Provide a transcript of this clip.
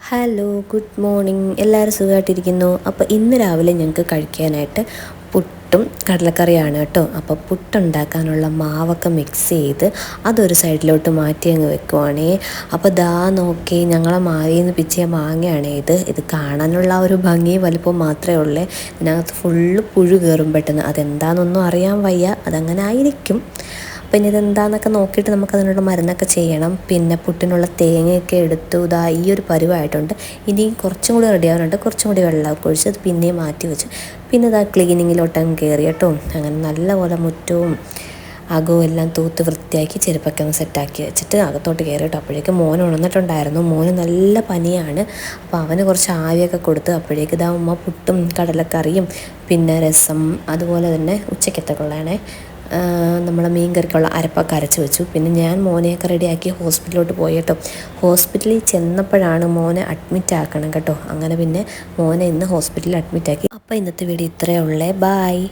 Hello good morning എല്ലാവരും സുഖമായിട്ടിരിക്കുന്നു. അപ്പോൾ ഇന്ന് രാവിലെ ഞങ്ങൾക്ക് കഴിക്കാനായിട്ട് പുട്ടും കടലക്കറിയാണ് കേട്ടോ. അപ്പോൾ പുട്ടുണ്ടാക്കാനുള്ള മാവൊക്കെ മിക്സ് ചെയ്ത് അതൊരു സൈഡിലോട്ട് മാറ്റി അങ്ങ് വെക്കുവാണേ. അപ്പോൾ ദാ നോക്കി ഞങ്ങളെ മാവിൽ നിന്ന് പിച്ചിയ മാങ്ങയാണ് ഇത് കാണാനുള്ള ഒരു ഭംഗി വലിപ്പം മാത്രമേ ഉള്ളൂ. ഇതിനകത്ത് ഫുള്ള് പുഴു കയറും പെട്ടെന്ന്. അതെന്താണെന്നൊന്നും അറിയാൻ വയ്യ, അതങ്ങനെ ആയിരിക്കും. പിന്നെ ഇതെന്താണെന്നൊക്കെ നോക്കിയിട്ട് നമുക്കതിനുള്ള മരുന്നൊക്കെ ചെയ്യണം. പിന്നെ പുട്ടിനുള്ള തേങ്ങയൊക്കെ എടുത്തു ഇതാ ഈ ഒരു പരുവായിട്ടുണ്ട്. ഇനി കുറച്ചും കൂടി റെഡിയാവാനുണ്ട്. കുറച്ചും കൂടി വെള്ളമൊക്കെ ഒഴിച്ച് അത് പിന്നെയും മാറ്റി വെച്ചു. പിന്നെ ഇതാ ക്ലീനിങ്ങിലോട്ടങ്ങ് കയറി കേട്ടോ. അങ്ങനെ നല്ലപോലെ മുറ്റവും അകവും എല്ലാം തൂത്ത് വൃത്തിയാക്കി ചെരുപ്പൊക്കെ ഒന്ന് സെറ്റാക്കി വെച്ചിട്ട് അകത്തോട്ട് കയറി കേട്ടോ. അപ്പോഴേക്കും മോൻ ഉണർന്നിട്ടുണ്ടായിരുന്നു. മോന് നല്ല പനിയാണ്. അപ്പോൾ അവന് കുറച്ച് ആവിയൊക്കെ കൊടുത്ത് അപ്പോഴേക്ക് ഇതാ ഉമ്മ പുട്ടും കടലക്കറിയും പിന്നെ രസം അതുപോലെ തന്നെ ഉച്ചക്കത്തൊക്കെ ഉള്ളതാണേ നമ്മളെ മീൻ കറിക്കുള്ള അരപ്പൊക്കെ അരച്ച് വെച്ചു. പിന്നെ ഞാൻ മോനെയൊക്കെ റെഡിയാക്കി ഹോസ്പിറ്റലിലോട്ട് പോയി കേട്ടോ. ഹോസ്പിറ്റലിൽ ചെന്നപ്പോഴാണ് മോനെ അഡ്മിറ്റ് ആക്കണം കേട്ടോ. അങ്ങനെ പിന്നെ മോനെ ഇന്ന് ഹോസ്പിറ്റലിൽ അഡ്മിറ്റ് ആക്കി. അപ്പോൾ ഇന്നത്തെ വീഡിയോ ഇത്രയേ ഉള്ളേ. ബായ്.